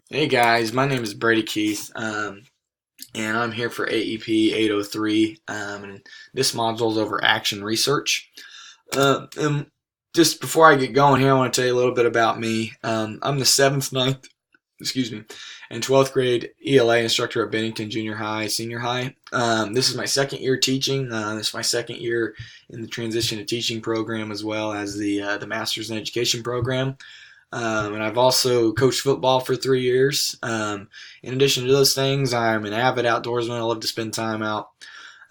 Hey guys, my name is Brady Keith, and I'm here for AEP 803. And this module is over action research. And just before I get going here, I want to tell you a little bit about me. I'm the 7th, ninth, and 12th grade ELA instructor at Bennington Junior High, Senior High. This is my second year teaching. This is my second year in the transition to teaching program as well as the Masters in Education program. And I've also coached football for 3 years. In addition to those things, I'm an avid outdoorsman. I love to spend time out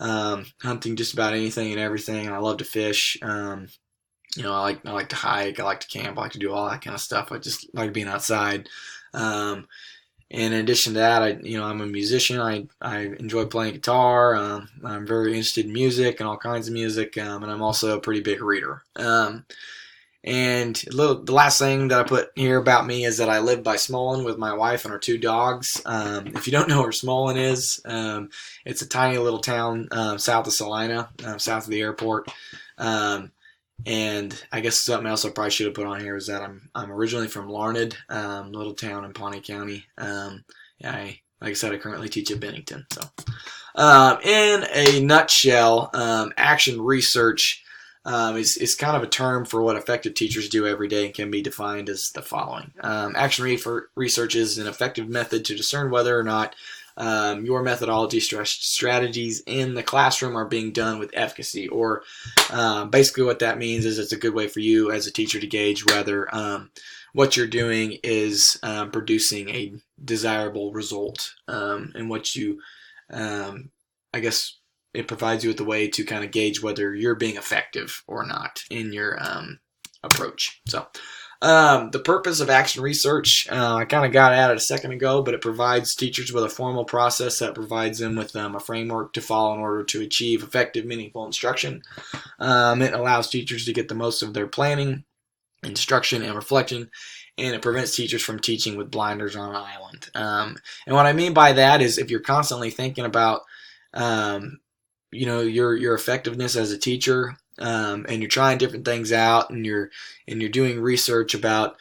hunting just about anything and everything. And I love to fish. I like to hike. I like to camp. I like to do all that kind of stuff. I just like being outside. Um, and in addition to that, I'm a musician. I enjoy playing guitar. I'm very interested in music and all kinds of music. And I'm also a pretty big reader. The last thing that I put here about me is that I live by Smolin with my wife and our two dogs. If you don't know where Smolin is, it's a tiny little town south of Salina, south of the airport. And I guess something else I probably should have put on here is that I'm originally from Larned, little town in Pawnee County. Like I said, I currently teach at Bennington. So, in a nutshell, action research is kind of a term for what effective teachers do every day and can be defined as the following. Action research is an effective method to discern whether or not your methodology strategies in the classroom are being done with efficacy, or basically what that means is it's a good way for you as a teacher to gauge whether what you're doing is producing a desirable result, and what you, I guess, it provides you with a way to kind of gauge whether you're being effective or not in your approach. So the purpose of action research, I kind of got at it a second ago, but it provides teachers with a formal process that provides them with a framework to follow in order to achieve effective, meaningful instruction. It allows teachers to get the most of their planning, instruction, and reflection, and it prevents teachers from teaching with blinders on an island. And what I mean by that is if you're constantly thinking about your effectiveness as a teacher, and you're trying different things out, and you're doing research about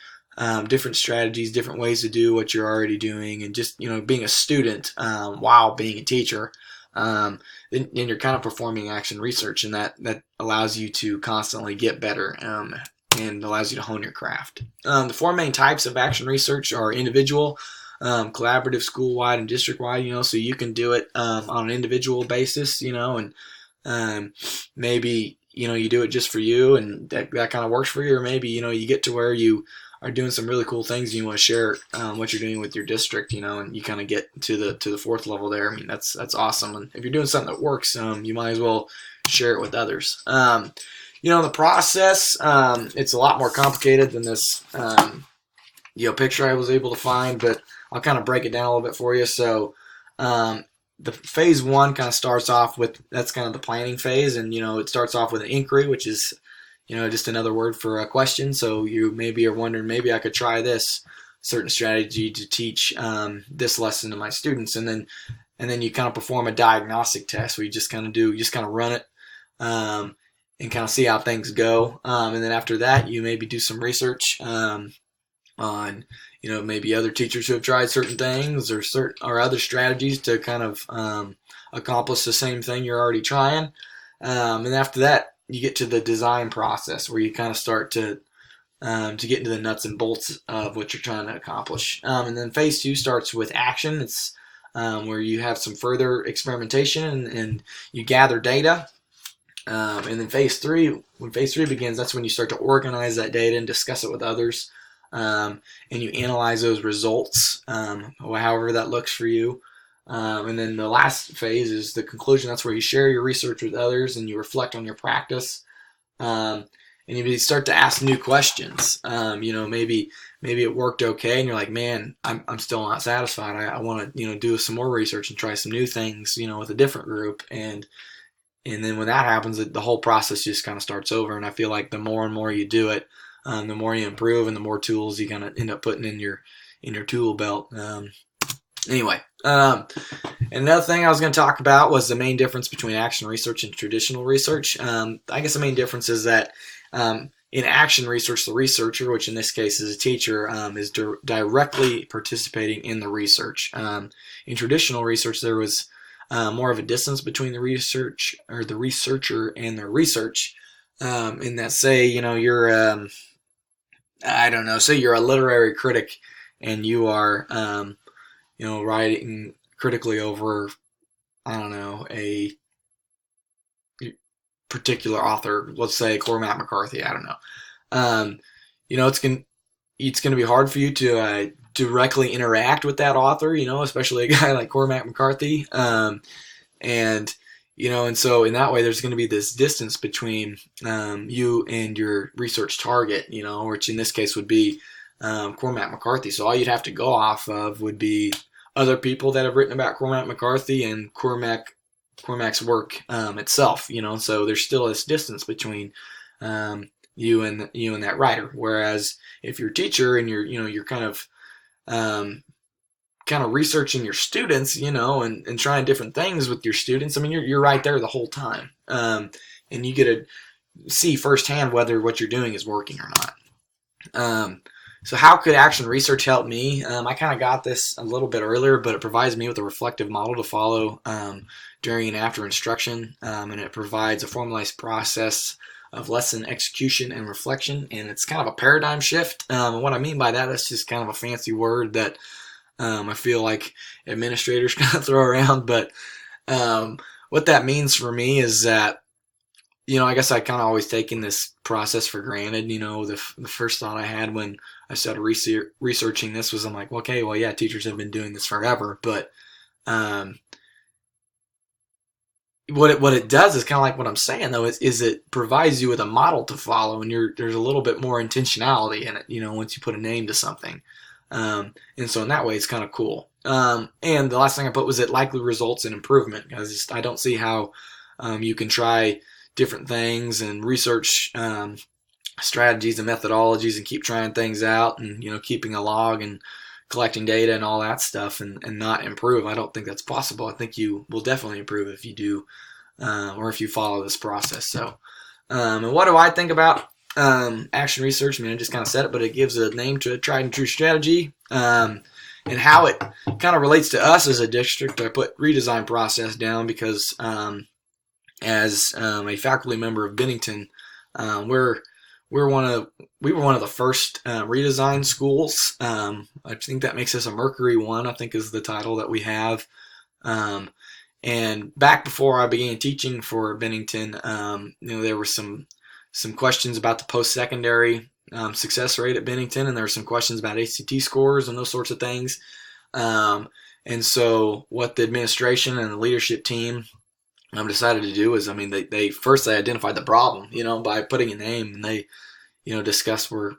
different strategies, different ways to do what you're already doing, and just being a student while being a teacher, then you're kind of performing action research, and that allows you to constantly get better, and allows you to hone your craft. The four main types of action research are individual, collaborative, school-wide, and district-wide, so you can do it on an individual basis, and maybe, you do it just for you, and that kind of works for you, or maybe, you get to where you are doing some really cool things and you want to share what you're doing with your district, and you kind of get to the fourth level there. I mean, that's awesome, and if you're doing something that works, you might as well share it with others. The process, it's a lot more complicated than this picture I was able to find, but I'll kind of break it down a little bit for you. So the phase one kind of starts off with, that's kind of the planning phase, and it starts off with an inquiry, which is just another word for a question. So you maybe are wondering, maybe I could try this certain strategy to teach this lesson to my students, and then you kind of perform a diagnostic test where you just kind of run it and kind of see how things go, and then after that you maybe do some research on maybe other teachers who have tried certain things, or other strategies to kind of accomplish the same thing you're already trying, and after that you get to the design process where you kind of start to get into the nuts and bolts of what you're trying to accomplish, and then phase two starts with action. It's where you have some further experimentation and you gather data. And then when phase three begins, that's when you start to organize that data and discuss it with others, and you analyze those results, however that looks for you. And then the last phase is the conclusion. That's where you share your research with others and you reflect on your practice, and you start to ask new questions. Maybe it worked okay, and you're like, man, I'm still not satisfied. I want to do some more research and try some new things, with a different group, and then when that happens, the whole process just kind of starts over. And I feel like the more and more you do it, the more you improve, and the more tools you kind of end up putting in your tool belt. Another thing I was going to talk about was the main difference between action research and traditional research. I guess the main difference is that in action research, the researcher, which in this case is a teacher, is directly participating in the research. In traditional research, there was more of a distance between the researcher and their research. In that, say, you're I don't know, say you're a literary critic and you are writing critically over, I don't know, a particular author, let's say Cormac McCarthy. I don't know. It's gonna be hard for you to directly interact with that author. Especially a guy like Cormac McCarthy. And and so in that way, there's going to be this distance between you and your research target. Which in this case would be Cormac McCarthy. So all you'd have to go off of would be other people that have written about Cormac McCarthy and Cormac's work itself. So there's still this distance between you and that writer. Whereas if you're a teacher and you're kind of researching your students, and trying different things with your students. I mean, you're right there the whole time, and you get to see firsthand whether what you're doing is working or not. So how could action research help me? I kind of got this a little bit earlier, but it provides me with a reflective model to follow during and after instruction, and it provides a formalized process of lesson execution and reflection, and it's kind of a paradigm shift. And what I mean by that, that's just kind of a fancy word that I feel like administrators kind of throw around, but what that means for me is that, I guess I kind of always taken this process for granted. The first thought I had when I started researching this was, I'm like, okay, well, yeah, teachers have been doing this forever, but what it does is kind of like what I'm saying, though, is it provides you with a model to follow, and there's a little bit more intentionality in it, once you put a name to something. And so in that way, it's kind of cool. And the last thing I put was it likely results in improvement, because I don't see how you can try different things and research strategies and methodologies and keep trying things out and keeping a log and collecting data and all that stuff and not improve. I don't think that's possible. I think you will definitely improve if you do or if you follow this process. So and what do I think about action research? I mean, I just kind of said it, but it gives a name to a tried and true strategy. And how it kind of relates to us as a district, I put redesign process down because as a faculty member of Bennington, we were one of the first redesign schools. I think that makes us a Mercury 1, I think is the title that we have. And back before I began teaching for Bennington, there were some questions about the post-secondary success rate at Bennington, and there were some questions about ACT scores and those sorts of things. And so what the administration and the leadership team decided to do is, they first identified the problem, by putting a name, and they, discussed we're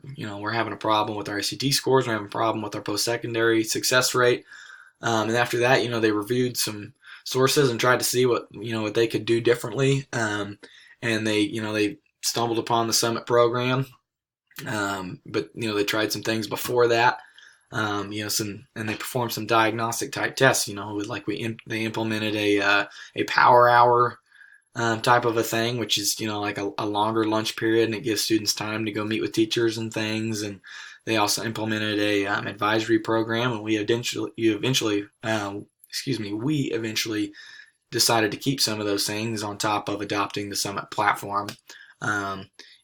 having a problem with our ACT scores, we're having a problem with our post-secondary success rate. And after that, they reviewed some sources and tried to see what they could do differently. And they stumbled upon the Summit program. But they tried some things before that. And they performed some diagnostic type tests. They implemented a power hour type of a thing, which is like a longer lunch period, and it gives students time to go meet with teachers and things. And they also implemented a advisory program, and we eventually decided to keep some of those things on top of adopting the Summit platform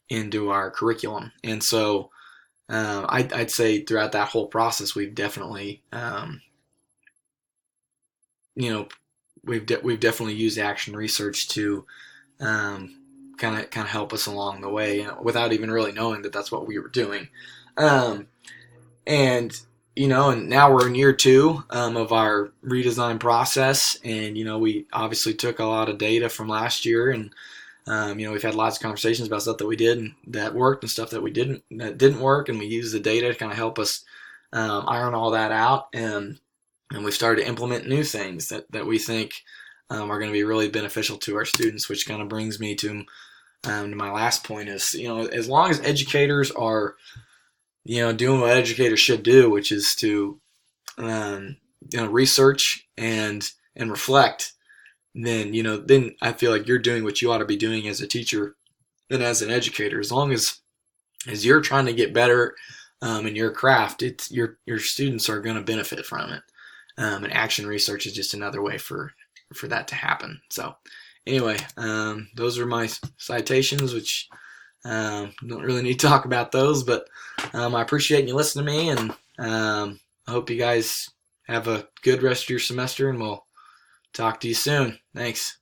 into our curriculum. And so I'd say throughout that whole process, we've definitely we've definitely used action research to kind of help us along the way, without even really knowing that that's what we were doing. And now we're in year 2 of our redesign process, and we obviously took a lot of data from last year, and we've had lots of conversations about stuff that we did and that worked, and stuff that didn't work, and we used the data to kind of help us iron all that out, and we've started to implement new things that we think are going to be really beneficial to our students, which kind of brings me to my last point is, as long as educators are doing what educators should do, which is to research and reflect, then I feel like you're doing what you ought to be doing as a teacher and as an educator. As long as as you're trying to get better in your craft, it's your students are going to benefit from it. And action research is just another way for that to happen. So anyway, those are my citations, which don't really need to talk about those, but I appreciate you listening to me, and I hope you guys have a good rest of your semester, and we'll talk to you soon. Thanks.